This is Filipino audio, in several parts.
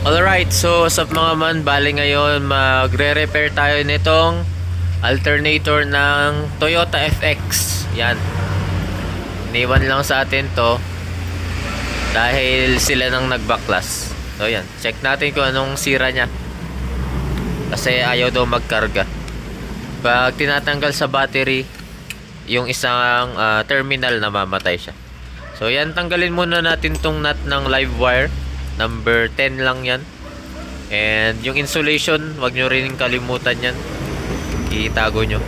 Alright, so sa mga man, bali ngayon magre-repair tayo nitong alternator ng Toyota FX. Yan. Iniwan lang sa atin to dahil sila nang nagbaklas. So yan, check natin kung anong sira niya. Kasi ayaw daw magkarga. Pag tinatanggal sa battery, yung isang terminal, namamatay siya. So yan, tanggalin muna natin tong nut ng live wire. Number 10 lang yan. And yung insulation, wag nyo rin kalimutan yan. Itago nyo.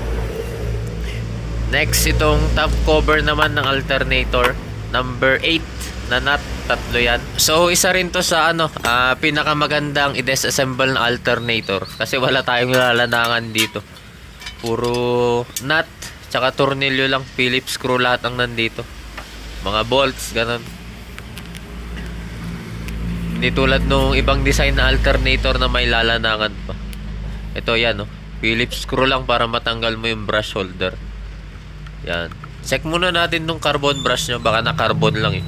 Next, itong top cover naman ng alternator. Number 8 na nut. Tatlo yan. So isa rin to sa pinakamagandang i-disassemble na alternator. Kasi wala tayong lalanangan dito. Puro nut, tsaka tornilyo lang. Phillips screw lahat ang nandito. Mga bolts, ganun. Hindi tulad nung ibang design na alternator na may lalanangan pa. Ito yan, Phillips screw lang para matanggal mo yung brush holder. Yan. Check muna natin nung carbon brush nyo. Baka na carbon lang eh.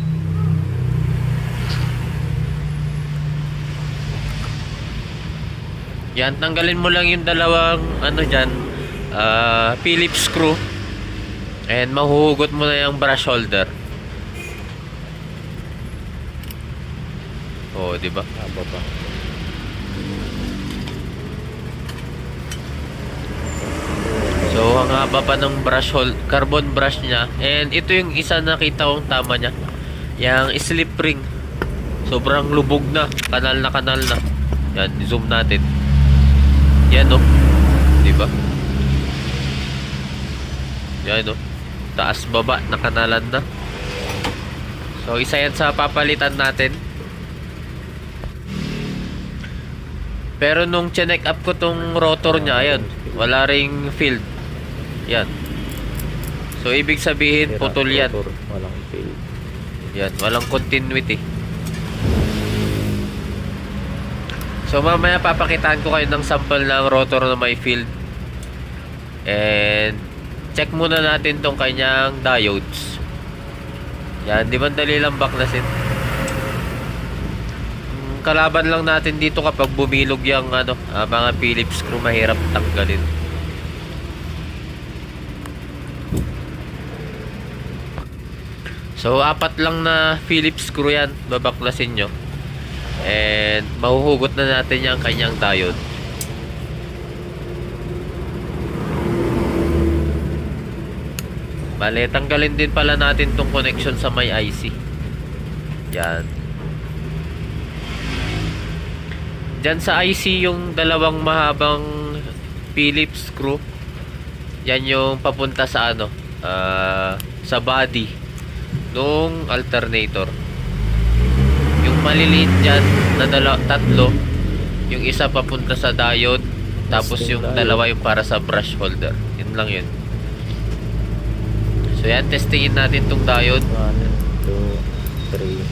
Yan, tanggalin mo lang yung dalawang Phillips screw. And mahuhugot mo na yung brush holder. Oh, di ba? Haba pa. So, ang haba pa ng carbon brush niya. And ito yung isa nakita kong tama niya. Yung slip ring. Sobrang lubog na. Kanal na. Yan, zoom natin. Yan, di ba? Yan, taas baba, nakanalan na. So, isa yan sa papalitan natin. Pero nung chinek up ko tong rotor niya, ayan, wala ring field. Yan. So, ibig sabihin, putol yan. Walang field. Yan, walang continuity. So, mamaya papakitaan ko kayo ng sample ng rotor na may field. And, check muna natin tong kanyang diodes. Yan, di ba dali lang baklasin? Kalaban lang natin dito kapag bumilog yung mga Phillips screw, mahirap tanggalin. So 4 lang na Phillips screw yan, babaklasin nyo. And mahuhugot na natin yung kanyang diode. Bale, tanggalin din pala natin tong connection sa may IC. Yan. Diyan sa IC yung dalawang mahabang Phillips screw. Yan yung papunta sa sa body nung alternator. Yung maliliit dyan na tatlo, yung isa papunta sa diode, tapos yung dalawa yung para sa brush holder. Yun lang yun. So yan, testingin natin tong diode. 1, 2, 3.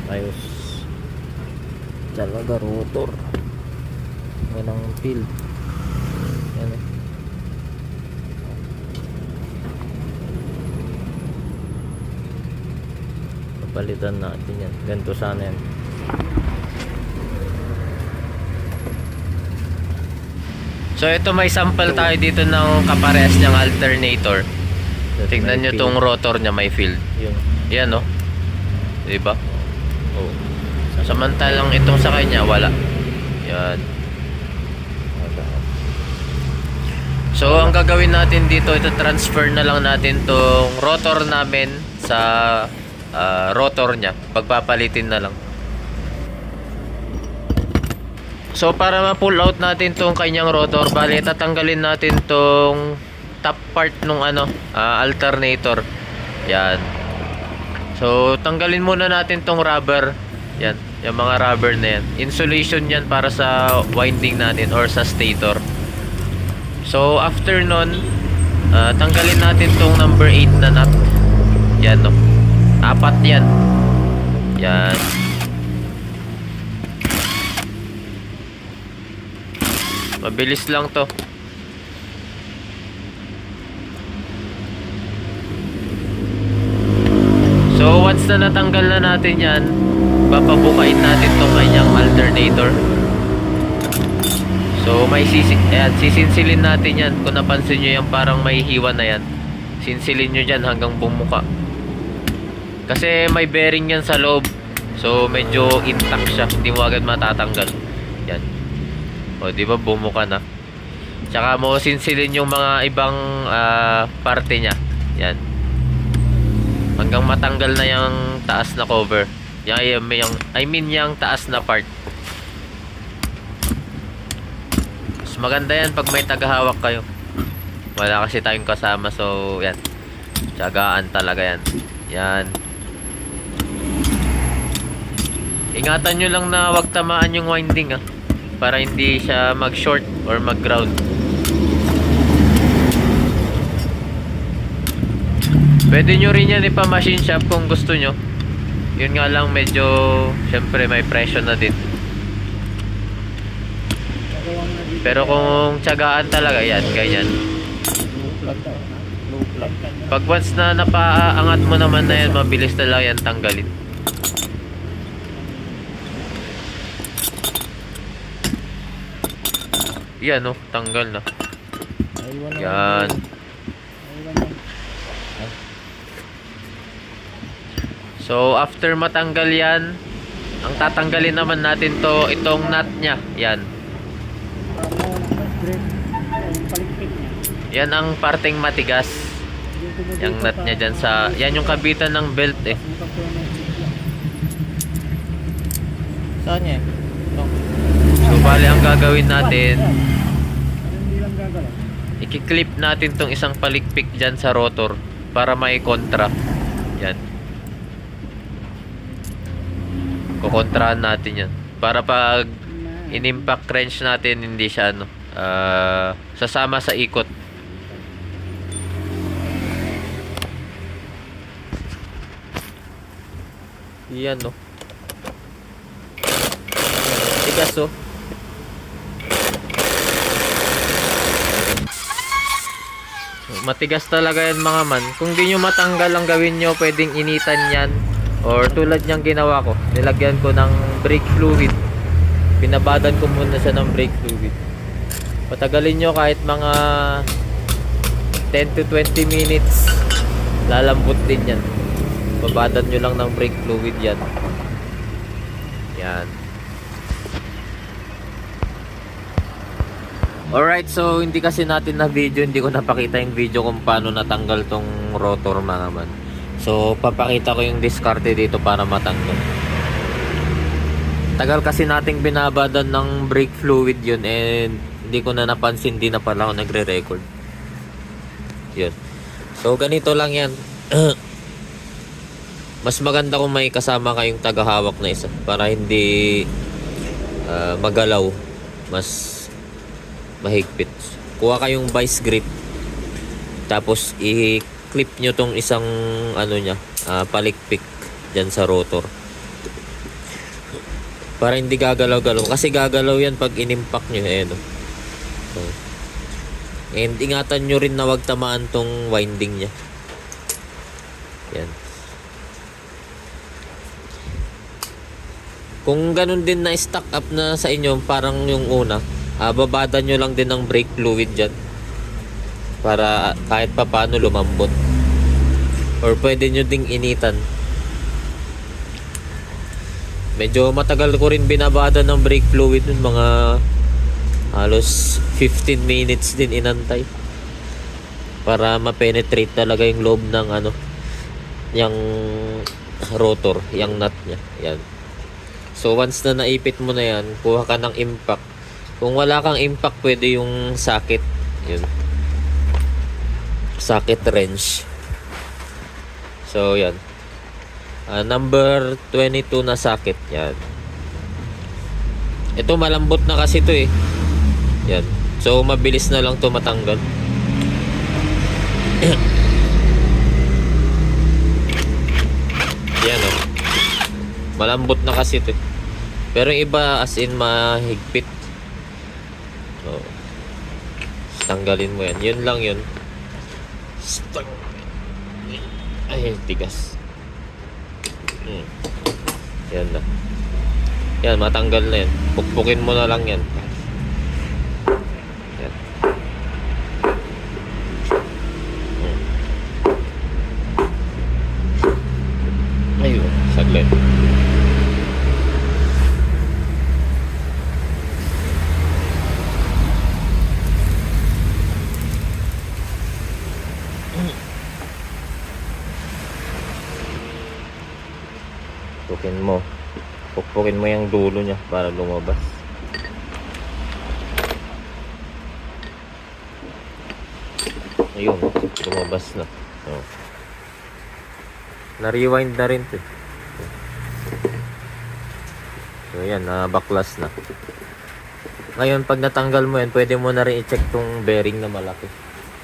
Ayos talaga rotor. Walang field. Yan papalitan natin yan. Ganito sana yan. So ito, may sample tayo dito ng kaparehas niyang alternator. Tignan nyo tong rotor niya, may field. Yan, diba? Oh. Samantalang itong sa kanya, wala. Yan. So ang gagawin natin dito, ito transfer na lang natin tong rotor namin sa rotor niya. Pagpapalitin na lang. So para ma-pull out natin tong kanyang rotor, bali tatanggalin natin tong top part nung alternator. Yan. So tanggalin muna natin tong rubber. Yan, yung mga rubber na yan. Insulation yan para sa winding natin or sa stator. So after nun, tanggalin natin tong number 8 na nut. Yan, no. Apat yan. Yan. Mabilis lang to. So once na natanggal na natin yan, papabukain natin tong kanyang alternator. So may sisinsilin natin yan. Kung napansin nyo yan, parang may hiwa na yan. Sinsilin nyo dyan hanggang bumuka. Kasi may bearing yan sa loob. So medyo intact siya. Hindi mo agad matatanggal. Yan. O di ba bumuka na. Tsaka mo sinsilin yung mga ibang parte niya. Yan. Hanggang matanggal na yung taas na cover. Yung taas na part. Mas maganda yan pag may tagahawak kayo. Wala kasi tayong kasama, so yan. Tiyagaan talaga yan. Yan. Ingatan nyo lang na wag tamaan yung winding para hindi siya mag-short or mag-ground. Pwede nyo rin yan ipa-machine shop kung gusto nyo. Yun nga lang medyo, syempre may presyo na din. Pero kung tiyagaan talaga yan, ganyan. Pag once na napaangat mo naman na yan, mabilis na lang yan tanggalin. Yan tanggal na. Yan. So after matanggal yan, ang tatanggalin naman natin itong nut nya. Yan. Yan ang parteng matigas. Yung nut nya dyan sa... Yan yung kabitan ng belt eh. Saan niya? So bali ang gagawin natin, i-clip natin tong isang palikpik dyan sa rotor para may kontra. Yan. Kukontrahan natin yan para pag in-impact wrench natin hindi siya sasama sa ikot. Yan tigas matigas talaga yan mga man. Kung di nyo matanggal, ang gawin nyo, pwedeng initan yan. Or tulad niyang ginawa ko, nilagyan ko ng brake fluid. Pinabadan ko muna siya ng brake fluid. Patagalin nyo kahit mga 10 to 20 minutes. Lalambot din yan. Babadan nyo lang ng brake fluid yan. Yan. Alright, so hindi kasi natin na video, hindi ko napakita yung video kung paano natanggal tong rotor mga man. So papakita ko yung diskarte dito para matanggal. Tagal kasi nating binabadan ng brake fluid yun and hindi ko na napansin, di na pala ako nagre-record. Yun. So ganito lang yan. Mas maganda kung may kasama kayong tagahawak na isa para hindi magalaw. Mas mahigpit. Kuha kayong vice grip. Tapos i-clip nyo tong isang palikpik dyan sa rotor. Para hindi gagalaw-galaw. Kasi gagalaw yan pag in-impact nyo. So, and ingatan nyo rin na wag tamaan tong winding nya. Yan. Kung ganun din na stack up na sa inyo, parang yung una, babadan nyo lang din ng brake fluid dyan para kahit pa paano lumambot, or pwede nyo ding initan. Medyo matagal ko rin binabadan ng brake fluid nun, mga halos 15 minutes din inantay para ma-penetrate talaga yung loob ng yung rotor, yung nut nya. Yan. So once na naipit mo na yan, kuha ka ng impact. Kung wala kang impact, pwede yung socket. Yun. Socket wrench. So, yan. Number 22 na socket. Yan. Ito, malambot na kasi ito eh. Yan. So, mabilis na lang ito matanggal. Malambot na kasi ito. Pero yung iba as in mahigpit. So, tanggalin mo yan. Yun lang yun. Ay, tigas. Yan na. Yan, matanggal na yan. Pukpukin mo na lang yan. Yan. Ayun, saglit. Pukpukin mo yung dulo niya para lumabas. Ayun, lumabas na. Oh. Na-rewind na rin to. So yan, baklas na. Ngayon, pag natanggal mo yan, pwede mo na rin i-check tong bearing na malaki.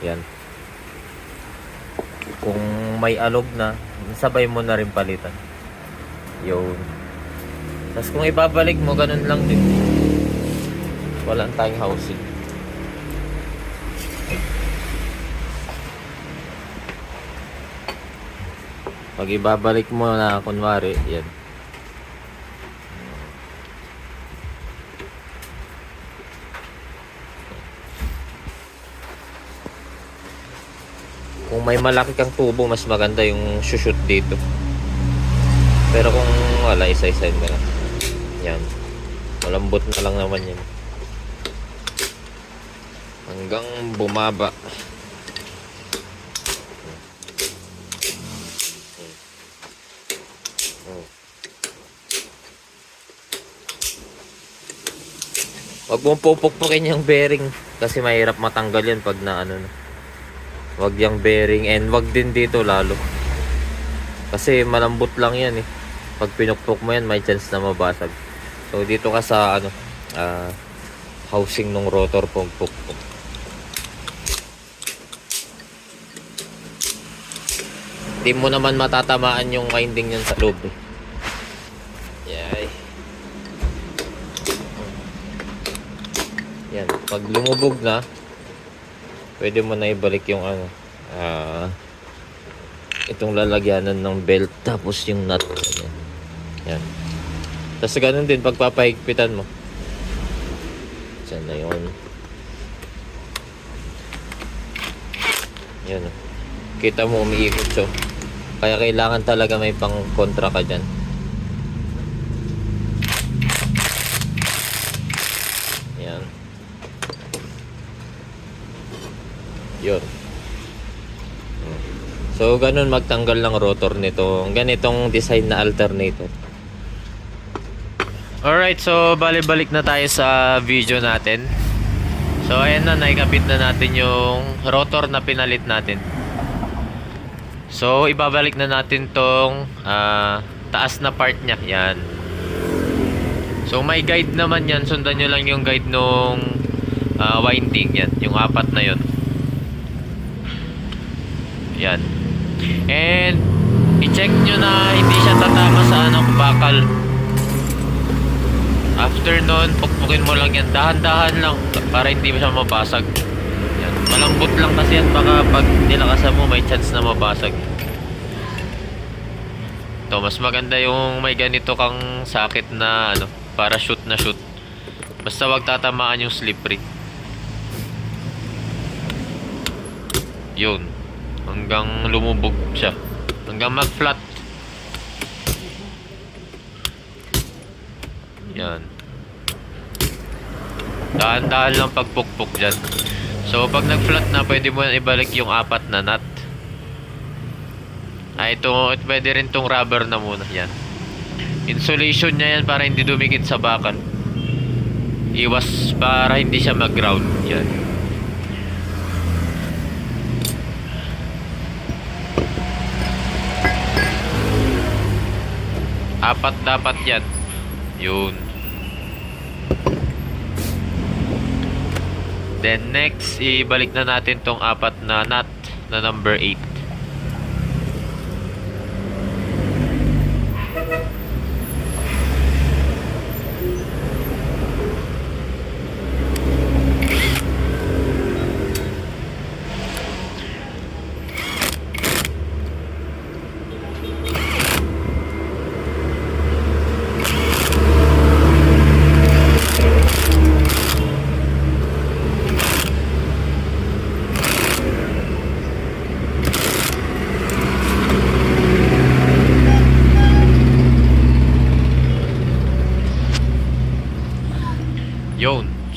Yan. Kung may alog na, sabay mo na rin palitan. Yun. Tapos kung ibabalik mo, ganun lang din. Walang tayong housing. Pag ibabalik mo na, kunwari, yan. Kung may malaki kang tubo, mas maganda yung shoot dito. Pero kung wala, isa-isahin mo lang. Yan. Malambot na lang naman yan. Hanggang bumaba. Huwag mong pupukpukin yung bearing kasi mahirap matanggal yan pag na ano na. Huwag yung bearing and wag din dito lalo. Kasi malambot lang yan eh. Pag pinukpok mo yan, may chance na mabasag. So dito ka sa ano, housing ng rotor pukpok. Hindi mo naman matatamaan yung winding yan sa loob eh. Yay. Yan, pag lumubog na, pwede mo na ibalik yung ano, itong lalagyanan ng belt tapos yung nut. Yan. Tapos ganun din pagpapahigpitan mo. Diyan na yun. Yan. Kita mo umiikot so. Kaya kailangan talaga may pang kontra ka dyan. Yan. Yun. So, ganun magtanggal ng rotor nito. Ganitong design na alternator. Alright, so balik na tayo sa video natin. So, ayan na, naikabit na natin yung rotor na pinalit natin. So, ibabalik na natin tong taas na part niya. Yan. So, may guide naman yan. Sundan nyo lang yung guide nung winding. Yan, yung apat na yun. Yan. And i-check nyo na hindi siya tatama sa bakal. After nun, pukpukin mo lang yan. Dahan-dahan lang para hindi siya mabasag. Yan. Malambot lang kasi yan. Baka pag nilakasan mo, may chance na mabasag. Ito, mas maganda yung may ganito kang sakit na ano, para shoot na shoot. Basta wag tatamaan yung slip ring. Yun. Hanggang lumubog siya. Hanggang mag-flat. Yan. Dahan-dahan lang pagpukpok dyan. So, pag nag-flat na, pwede mo ibalik yung apat na nut. Ito, pwede rin tong rubber na muna. Yan. Insulation niya yan para hindi dumikit sa bakal. Iwas para hindi siya mag-ground. Yan. Apat dapat yan. Yun. Then next, ibalik na natin tong apat na nut na number 8.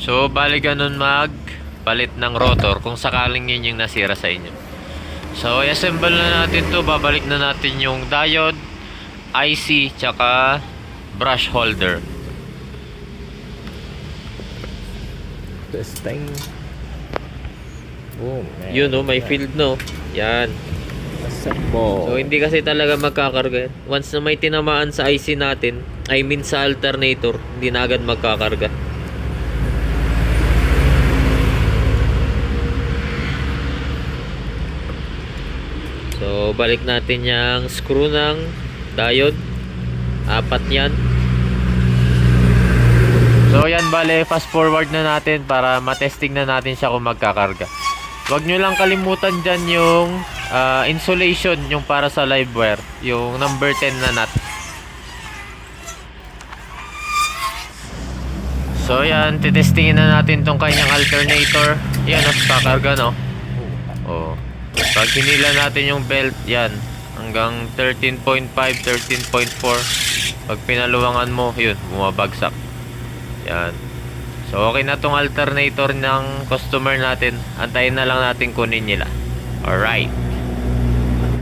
So, bali ganun magpalit ng rotor kung sakaling yun yung nasira sa inyo. So, i-assemble na natin to. Babalik na natin yung diode, IC, tsaka brush holder. Testing. Boom. Yun no, may field no. Yan. Assemble. So, hindi kasi talaga magkakarga yan. Once na may tinamaan sa IC natin, I mean sa alternator, hindi na agad magkakarga. So, balik natin yung screw ng diode. 4 yan. So, yan bale, fast forward na natin para matesting na natin siya kung magkakarga. Huwag nyo lang kalimutan dyan yung insulation, yung para sa live wire. Yung number 10 na nut. So, yan, titestingin na natin tong kanyang alternator. Yan, kakarga no. Oh. Pag hinila natin yung belt, yan, hanggang 13.5, 13.4. Pag pinaluwangan mo, yun, bumabagsak. Yan. So, okay na tong alternator ng customer natin. Antayin na lang natin kunin nila. Alright.